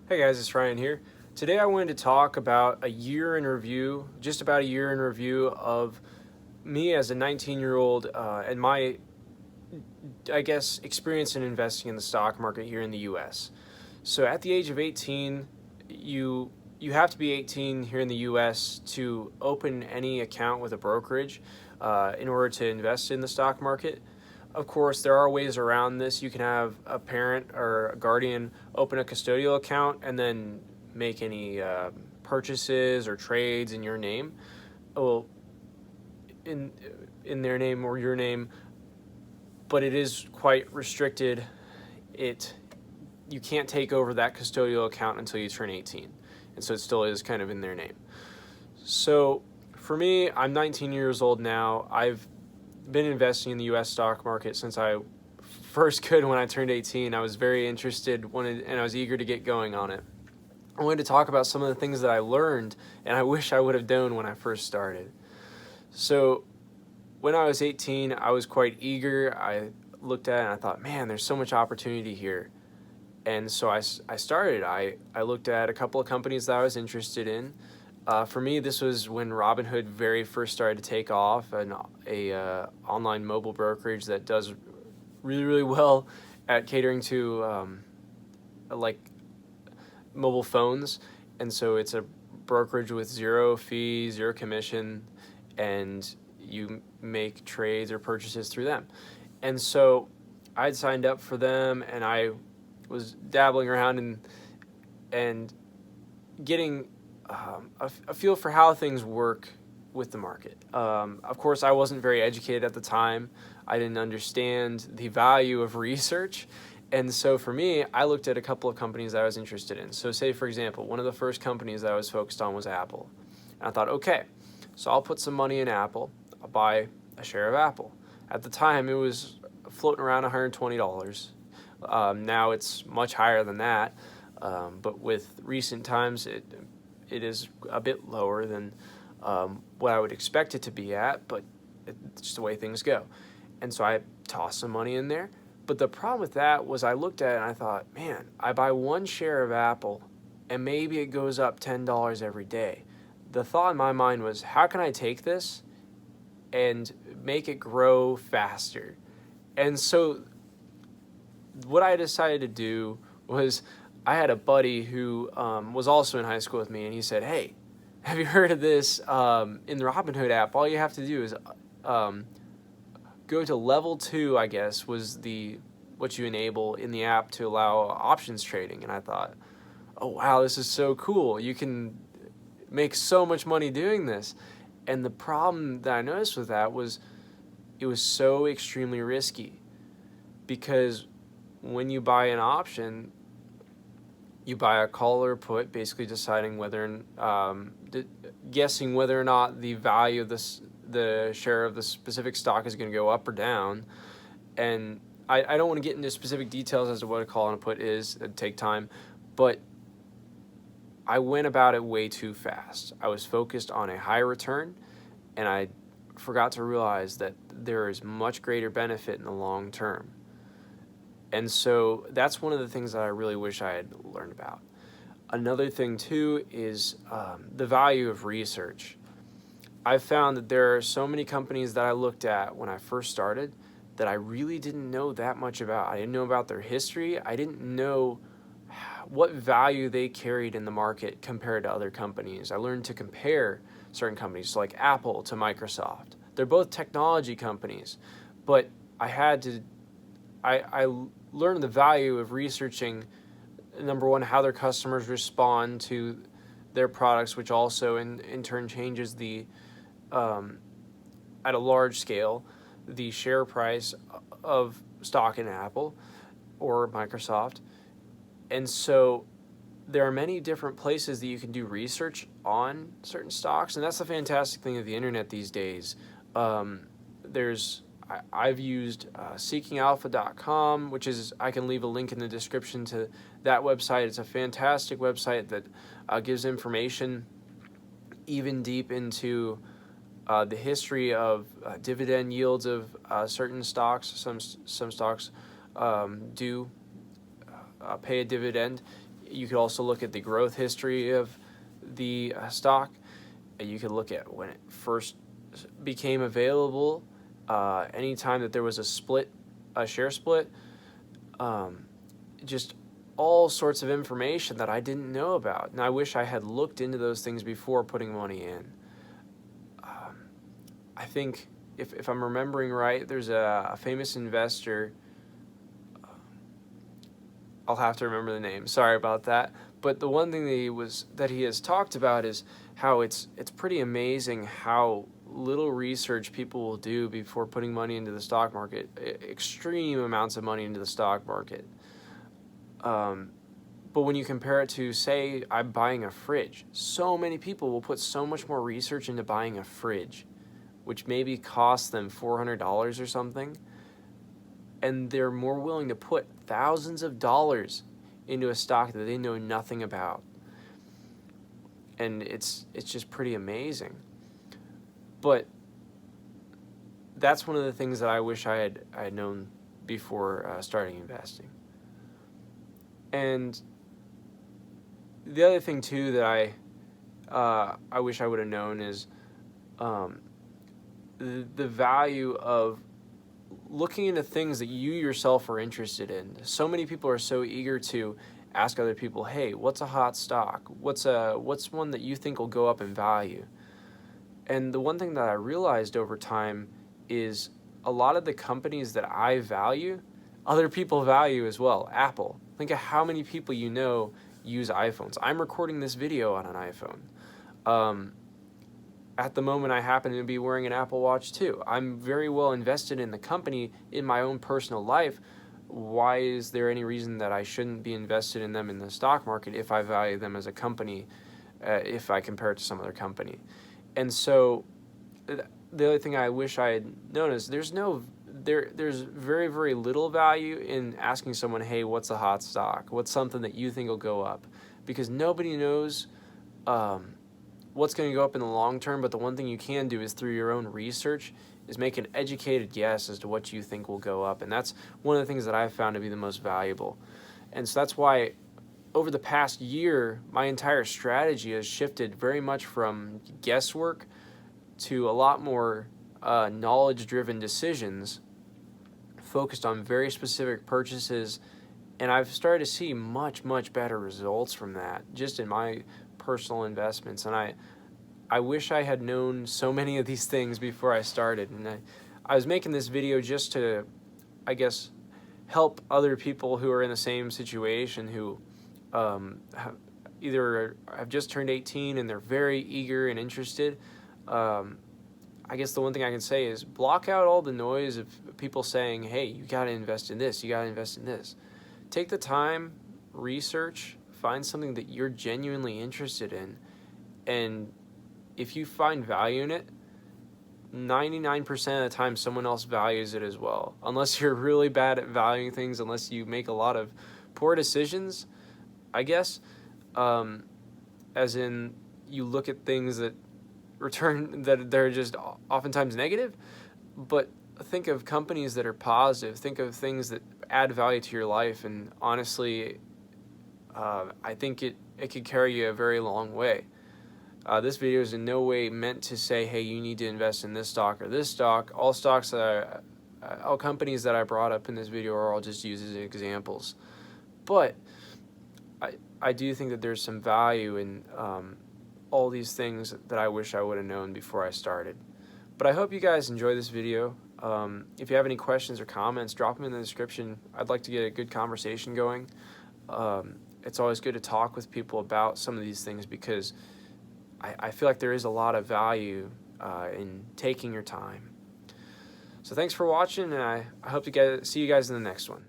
Hey guys, it's Ryan here. Today I wanted to talk about a year in review, just about a year in review of me as a 19-year-old and my, I guess, experience in investing in the stock market here in the US. So at the age of 18, you have to be 18 here in the US to open any account with a brokerage in order to invest in the stock market. Of course, there are ways around this. You can have a parent or a guardian open a custodial account and then make any purchases or trades in your name, well, in in their name or your name. But it is quite restricted. It You can't take over that custodial account until you turn 18, and so it still is kind of in their name. So for me, I'm 19 years old now. I've been investing in the U.S. stock market since I first could when I turned 18. I was very interested, and I was eager to get going on it. I wanted to talk about some of the things that I learned, and I wish I would have known when I first started. So when I was 18, I was quite eager. I looked at it and I thought, man, there's so much opportunity here. And so I started. I looked at a couple of companies that I was interested in. For me, this was when Robinhood very first started to take off, a online mobile brokerage that does really, really well at catering to like mobile phones. And so it's a brokerage with zero fee, zero commission, and you make trades or purchases through them. And so I'd signed up for them, and I was dabbling around and getting a feel for how things work with the market. Of course, I wasn't very educated at the time. I didn't understand the value of research. And so for me, I looked at a couple of companies that I was interested in. So say, for example, one of the first companies that I was focused on was Apple. And I thought, okay, so I'll put some money in Apple. I'll buy a share of Apple. At the time, it was floating around $120. Now it's much higher than that. But with recent times, it is a bit lower than what I would expect it to be at, but it's just the way things go. And so I tossed some money in there. But the problem with that was I looked at it and I thought, man, I buy one share of Apple and maybe it goes up $10 every day. The thought in my mind was, how can I take this and make it grow faster? And so what I decided to do was, I had a buddy who was also in high school with me, and he said, hey, have you heard of this in the Robinhood app? All you have to do is go to level 2, I guess, was what you enable in the app to allow options trading. And I thought, oh, wow, this is so cool. You can make so much money doing this. And the problem that I noticed with that was it was so extremely risky, because when you buy an option, you buy a call or put, basically deciding guessing whether or not the value of the share of the specific stock is going to go up or down. And I don't want to get into specific details as to what a call and a put is. It'd take time. But I went about it way too fast. I was focused on a high return, and I forgot to realize that there is much greater benefit in the long term. And so that's one of the things that I really wish I had learned about. Another thing, too, is the value of research. I've found that there are so many companies that I looked at when I first started that I really didn't know that much about. I didn't know about their history. I didn't know what value they carried in the market compared to other companies. I learned to compare certain companies, like Apple to Microsoft. They're both technology companies, but I learned the value of researching, number one, how their customers respond to their products, which also in turn changes at a large scale, the share price of stock in Apple or Microsoft. And so there are many different places that you can do research on certain stocks, and that's the fantastic thing of the internet these days. I've used seekingalpha.com, which is, I can leave a link in the description to that website. It's a fantastic website that gives information even deep into the history of dividend yields of certain stocks. Some stocks do pay a dividend. You could also look at the growth history of the stock. You could look at when it first became available, anytime that there was a share split, just all sorts of information that I didn't know about. And I wish I had looked into those things before putting money in. I think, if I'm remembering right, there's a famous investor. I'll have to remember the name. Sorry about that. But the one thing that he has talked about is how it's pretty amazing how little research people will do before putting money into the stock market. Extreme amounts of money into the stock market. But when you compare it to, say, I'm buying a fridge, so many people will put so much more research into buying a fridge, which maybe costs them $400 or something, and they're more willing to put thousands of dollars into a stock that they know nothing about. And it's just pretty amazing. But that's one of the things that I wish I had known before starting investing. And the other thing too that I wish I would have known is the value of looking into things that you yourself are interested in. So many people are so eager to ask other people, hey, what's a hot stock? What's one that you think will go up in value? And the one thing that I realized over time is a lot of the companies that I value, other people value as well. Apple. Think of how many people you know use iPhones. I'm recording this video on an iPhone. At the moment, I happen to be wearing an Apple Watch too. I'm very well invested in the company in my own personal life. Why is there any reason that I shouldn't be invested in them in the stock market if I value them as a company, if I compare it to some other company? And so the other thing I wish I had known is there's very, very little value in asking someone, hey, what's a hot stock? What's something that you think will go up? Because nobody knows what's going to go up in the long term, but the one thing you can do is through your own research is make an educated guess as to what you think will go up. And that's one of the things that I've found to be the most valuable. And so that's why over the past year, my entire strategy has shifted very much from guesswork to a lot more knowledge-driven decisions focused on very specific purchases. And I've started to see much, much better results from that just in my personal investments. And I wish I had known so many of these things before I started. And I was making this video just to, I guess, help other people who are in the same situation, who either have just turned 18 and they're very eager and interested. I guess the one thing I can say is block out all the noise of people saying, hey, you got to invest in this, you got to invest in this. Take the time, research, find something that you're genuinely interested in, and if you find value in it, 99% of the time someone else values it as well. Unless you're really bad at valuing things, unless you make a lot of poor decisions, I guess, as in you look at things that they're just oftentimes negative. But think of companies that are positive. Think of things that add value to your life, and honestly, I think it could carry you a very long way. This video is in no way meant to say, hey, you need to invest in this stock or this stock. All companies that I brought up in this video are all just used as examples. But I do think that there's some value in all these things that I wish I would have known before I started. But I hope you guys enjoy this video. If you have any questions or comments, drop them in the description. I'd like to get a good conversation going. It's always good to talk with people about some of these things because I feel like there is a lot of value in taking your time. So thanks for watching, and I hope to see you guys in the next one.